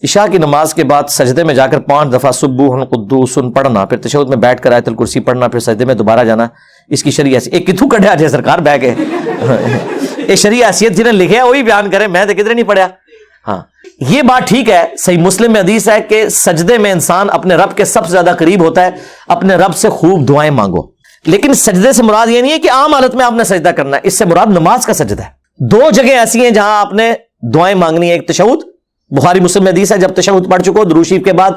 عشاء کی نماز کے بعد سجدے میں جا کر 5 دفعہ سبوح قدوس پڑھنا، پھر تشہد میں بیٹھ کر آیت الکرسی پڑھنا، پھر سجدے میں دوبارہ جانا، اس کی شرعی حیثیت ایک کتوں کڈیا جائے سرکار بہ کے یہ شرعی حیثیت جنہیں لکھے وہی بیان کرے، میں تو کدھر نہیں پڑھیا۔ ہاں یہ بات ٹھیک ہے، صحیح مسلم میں حدیث ہے کہ سجدے میں انسان اپنے رب کے سب سے زیادہ قریب ہوتا ہے، اپنے رب سے خوب دعائیں مانگو، لیکن سجدے سے مراد یہ نہیں ہے کہ عام حالت میں آپ نے سجدہ کرنا ہے، اس سے مراد نماز کا سجدہ ہے۔ 2 جگہ ایسی ہیں جہاں آپ نے دعائیں مانگنی ہے، ایک تشہد، بخاری مسلم میں حدیث ہے جب تشہد پڑھ چکو درود شریف کے بعد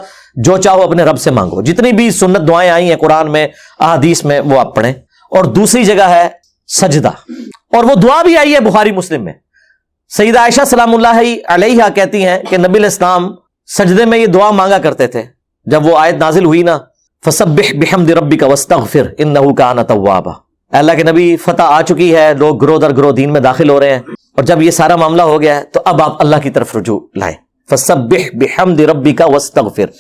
جو چاہو اپنے رب سے مانگو، جتنی بھی سنت دعائیں آئی ہیں قرآن میں احادیث میں وہ آپ پڑھیں، اور دوسری جگہ ہے سجدہ، اور وہ دعا بھی آئی ہے بخاری مسلم میں۔ سیدہ عائشہ سلام اللہ علیہا کہتی ہیں کہ نبی علیہ السلام سجدے میں یہ دعا مانگا کرتے تھے، جب وہ آیت نازل ہوئی نا فسبح بحمد ربک واستغفر انہ کان توابا، اللہ کے نبی فتح آ چکی ہے، لوگ گروہ در گروہ دین میں داخل ہو رہے ہیں، اور جب یہ سارا معاملہ ہو گیا ہے تو اب آپ اللہ کی طرف رجوع لائیں، فسبح بحمد ربک واستغفر،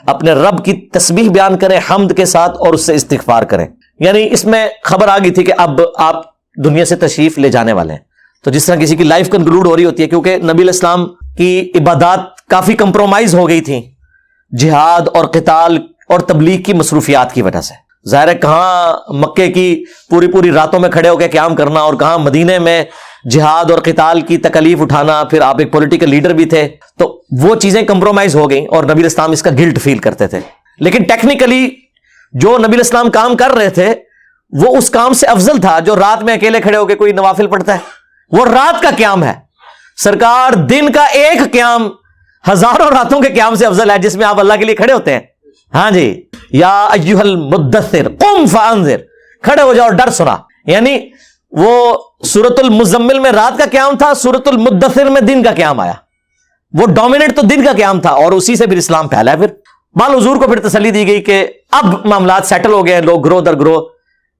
اپنے رب کی تسبیح بیان کریں حمد کے ساتھ اور اس سے استغفار کریں۔ یعنی اس میں خبر آ گئی تھی کہ اب آپ دنیا سے تشریف لے جانے والے ہیں، تو جس طرح کسی کی لائف کنکلوڈ ہو رہی ہوتی ہے، کیونکہ نبی علیہ السلام کی عبادات کافی کمپرومائز ہو گئی تھیں جہاد اور قتال اور تبلیغ کی مصروفیات کی وجہ سے۔ ظاہر ہے کہاں مکے کی پوری راتوں میں کھڑے ہو کے قیام کرنا، اور کہاں مدینے میں جہاد اور قتال کی تکلیف اٹھانا، پھر آپ ایک پولیٹیکل لیڈر بھی تھے، تو وہ چیزیں کمپرومائز ہو گئیں اور نبی علیہ السلام اس کا گلٹ فیل کرتے تھے۔ لیکن ٹیکنیکلی جو نبی علیہ السلام کام کر رہے تھے وہ اس کام سے افضل تھا جو رات میں اکیلے کھڑے ہو کے کوئی نوافل پڑھتا ہے، وہ رات کا قیام ہے۔ سرکار دن کا ایک قیام ہزاروں راتوں کے قیام سے افضل ہے جس میں آپ اللہ کے لیے کھڑے ہوتے ہیں۔ ہاں جی، یا ایھا المدثر قم فانذر، کھڑے ہو جاؤ اور ڈر سنا۔ یعنی وہ سورۃ المزمل میں رات کا قیام تھا، سورۃ المدثر میں دن کا قیام آیا، وہ ڈومیننٹ تو دن کا قیام تھا، اور اسی سے پھر اسلام پھیلا ہے۔ پھر بال حضور کو پھر تسلی دی گئی کہ اب معاملات سیٹل ہو گئے ہیں، لوگ گروہ در گروہ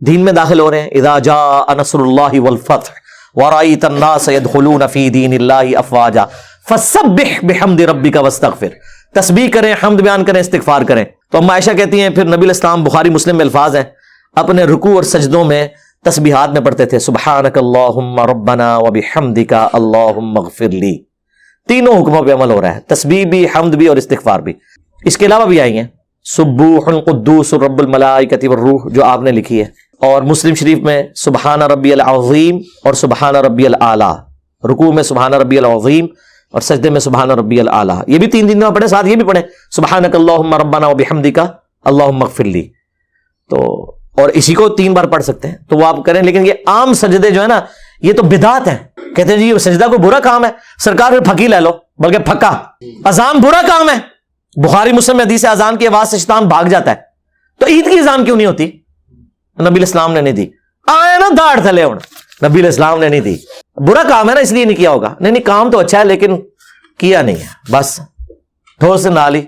دین میں داخل ہو رہے ہیں۔ اذا جاء نصر اللہ والفتح ورأيت الناس يدخلون في دین اللہ افواجا فسبح بحمد ربک واستغفر، تسبیح کریں، حمد بیان کریں، استغفار کریں۔ تو ام عائشہ کہتی ہیں پھر نبی علیہ السلام، بخاری مسلم میں الفاظ ہیں، اپنے رکوع اور سجدوں میں تسبیحات میں پڑھتے تھے سبحانک اللہم ربنا وبحمدک اللہم اغفر لی۔ تینوں حکموں پہ عمل ہو رہا ہے، تسبیح بھی، حمد بھی اور استغفار بھی۔ اس کے علاوہ بھی آئی ہیں سبوح قدوس رب الملائکۃ والروح جو آپ نے لکھی ہے، اور مسلم شریف میں سبحان ربی العظیم اور سبحان ربی الاعلیٰ، رکوع میں سبحان ربی العظیم اور سجدے میں سبحان ربی الاعلیٰ، یہ بھی 3 دن میں پڑھیں، ساتھ یہ بھی پڑھیں سبحانک اللہم ربنا وبحمدک اللہم اغفر لی، تو اور اسی کو 3 بار پڑھ سکتے ہیں، تو وہ آپ کریں۔ لیکن یہ عام سجدے جو ہے نا یہ تو بدعات ہیں، کہتے ہیں جی یہ سجدہ کوئی برا کام ہے، سرکار پھر پھکی لے لو، بلکہ پھکا۔ اذان برا کام ہے، بخاری مسلم میں حدیث ہے اذان کی آواز سے شیطان بھاگ جاتا ہے، تو عید کی اذان کیوں نہیں ہوتی؟ نبی علیہ السلام نے نہیں دی، آئے نا داڑھ تھلے ہوں، نبی علیہ السلام نے نہیں دی۔ برا کام ہے نا اس لیے نہیں کیا ہوگا، نہیں کام تو اچھا ہے لیکن کیا نہیں ہے، بس ٹھوس سے نہ لی۔